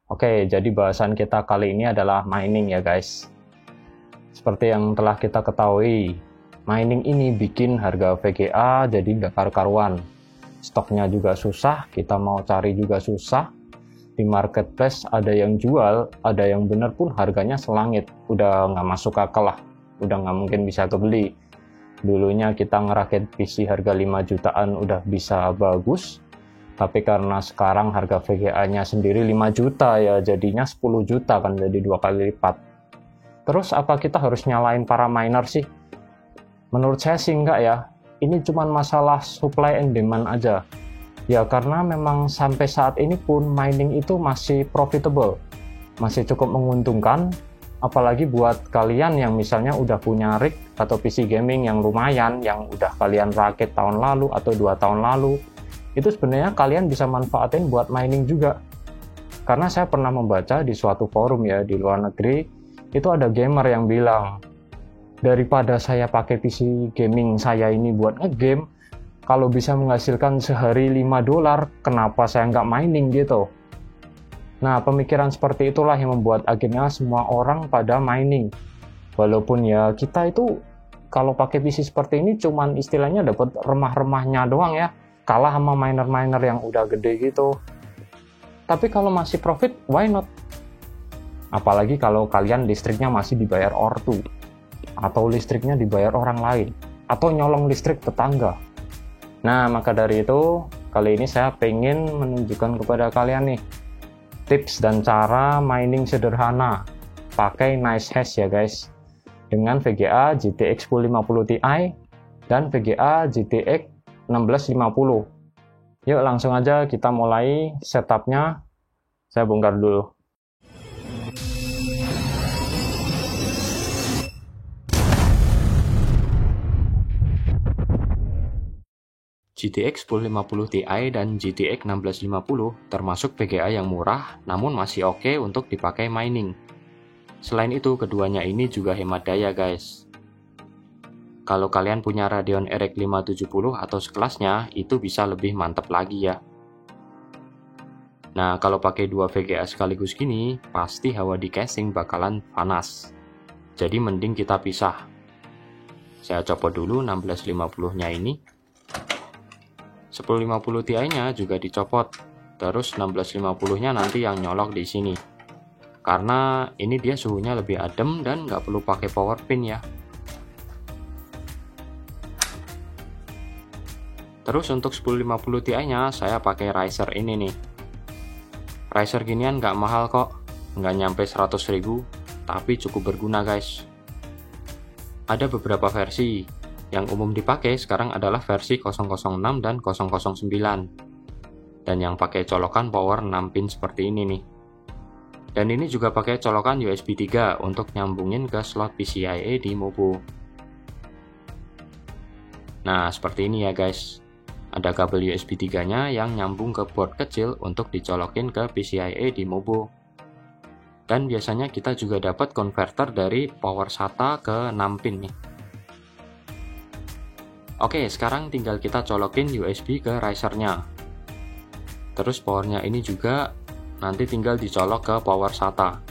Oke, jadi bahasan kita kali ini adalah mining ya guys. Seperti yang telah kita ketahui, mining ini bikin harga VGA jadi nggak karu-karuan. Stoknya juga susah, kita mau cari juga susah. Di marketplace ada yang jual, ada yang bener pun harganya selangit. Udah nggak masuk akal lah, udah nggak mungkin bisa kebeli. Dulunya kita ngerakit PC harga 5 jutaan udah bisa bagus. Tapi karena sekarang harga VGA-nya sendiri 5 juta ya jadinya 10 juta kan, jadi 2 kali lipat. Terus apa kita harus nyalain para miner sih? Menurut saya sih enggak ya. Ini cuma masalah supply and demand aja. Ya karena memang sampai saat ini pun mining itu masih profitable. Masih cukup menguntungkan. Apalagi buat kalian yang misalnya udah punya rig atau PC gaming yang lumayan, yang udah kalian rakit tahun lalu atau 2 tahun lalu. Itu sebenarnya kalian bisa manfaatin buat mining juga. Karena saya pernah membaca di suatu forum ya di luar negeri, itu ada gamer yang bilang, daripada saya pakai PC gaming saya ini buat ngegame, kalau bisa menghasilkan sehari $5, kenapa saya nggak mining gitu. Nah, pemikiran seperti itulah yang membuat akhirnya semua orang pada mining. Walaupun ya kita itu kalau pakai PC seperti ini cuman istilahnya dapat remah-remahnya doang ya. Kalah sama miner-miner yang udah gede gitu. Tapi kalau masih profit, why not? Apalagi kalau kalian listriknya masih dibayar ortu, atau listriknya dibayar orang lain, atau nyolong listrik tetangga. Nah, maka dari itu, kali ini saya pengen menunjukkan kepada kalian nih, tips dan cara mining sederhana, pakai NiceHash ya guys, dengan VGA GTX 1050 Ti, dan VGA GTX 1650. Yuk langsung aja kita mulai setupnya. Saya bongkar dulu. GTX 1050 Ti dan GTX 1650 termasuk VGA yang murah namun masih oke untuk dipakai mining. Selain itu keduanya ini juga hemat daya guys. Kalau kalian punya Radeon RX 570 atau sekelasnya, itu bisa lebih mantap lagi ya. Nah, kalau pakai dua VGA sekaligus gini, pasti hawa di casing bakalan panas. Jadi mending kita pisah. Saya copot dulu 1650-nya ini. 1050 Ti-nya juga dicopot. Terus 1650-nya nanti yang nyolok di sini. Karena ini dia suhunya lebih adem dan nggak perlu pakai power pin ya. Terus untuk 1050 Ti-nya saya pakai riser ini nih. Riser ginian nggak mahal kok, nggak nyampe 100.000, tapi cukup berguna guys. Ada beberapa versi, yang umum dipakai sekarang adalah versi 006 dan 009. Dan yang pakai colokan power 6 pin seperti ini nih. Dan ini juga pakai colokan USB 3 untuk nyambungin ke slot PCIe di Mobo. Nah seperti ini ya guys. Ada kabel USB 3-nya yang nyambung ke board kecil untuk dicolokin ke PCIe di Mobo. Dan biasanya kita juga dapat konverter dari power SATA ke 6 pin nih. Oke, sekarang tinggal kita colokin USB ke risernya. Terus powernya ini juga nanti tinggal dicolok ke power SATA.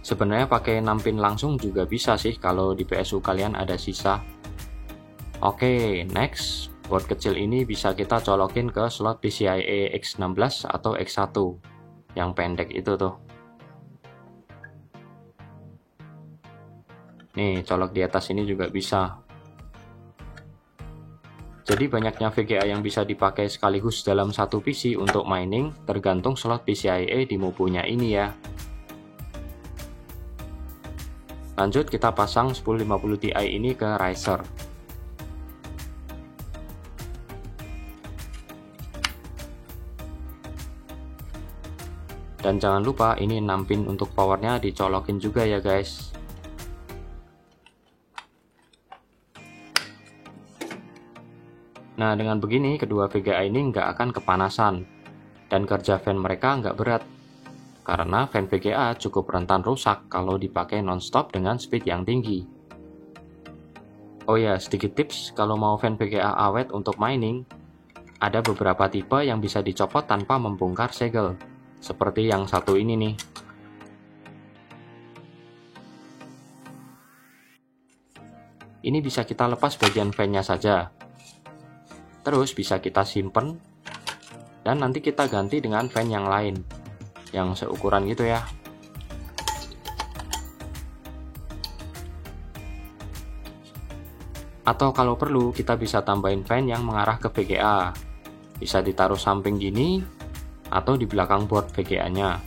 Sebenarnya pakai 6 pin langsung juga bisa sih kalau di PSU kalian ada sisa. Oke, next. Board kecil ini bisa kita colokin ke slot PCIe X16 atau X1 yang pendek itu tuh. Nih, colok di atas ini juga bisa. Jadi banyaknya VGA yang bisa dipakai sekaligus dalam satu PC untuk mining tergantung slot PCIe di Mobo-nya ini ya. Lanjut kita pasang 1050 Ti ini ke riser. Dan jangan lupa ini 6 pin untuk powernya dicolokin juga ya guys. Nah dengan begini kedua VGA ini nggak akan kepanasan. Dan kerja fan mereka nggak berat. Karena fan VGA cukup rentan rusak kalau dipakai nonstop dengan speed yang tinggi. Oh ya sedikit tips kalau mau fan VGA awet untuk mining. Ada beberapa tipe yang bisa dicopot tanpa membongkar segel. seperti yang satu ini nih. Ini bisa kita lepas bagian fan-nya saja. Terus bisa kita simpen dan nanti kita ganti dengan fan yang lain yang seukuran gitu ya. Atau kalau perlu kita bisa tambahin fan yang mengarah ke VGA. Bisa ditaruh samping gini atau di belakang board VGA-nya.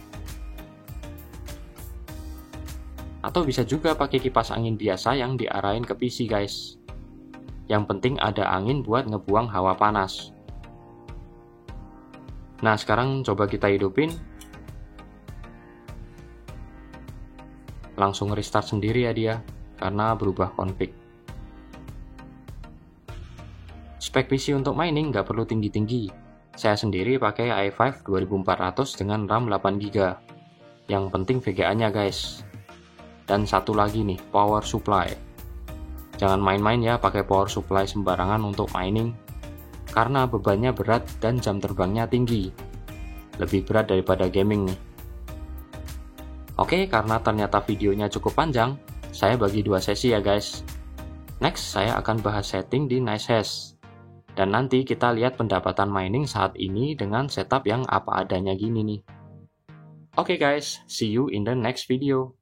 Atau bisa juga pakai kipas angin biasa yang diarahin ke PC guys. Yang penting ada angin buat ngebuang hawa panas. Nah sekarang coba kita hidupin. Langsung restart sendiri ya dia, karena berubah config. Spek PC untuk mining nggak perlu tinggi-tinggi. Saya sendiri pakai i5 2400 dengan RAM 8GB. Yang penting VGA-nya guys. Dan satu lagi nih, power supply. Jangan main-main ya pakai power supply sembarangan untuk mining, karena bebannya berat dan jam terbangnya tinggi. Lebih berat daripada gaming nih. Oke, karena ternyata videonya cukup panjang, saya bagi dua sesi ya guys. Next, saya akan bahas setting di NiceHash. Dan nanti kita lihat pendapatan mining saat ini dengan setup yang apa adanya gini nih. Oke guys, see you in the next video.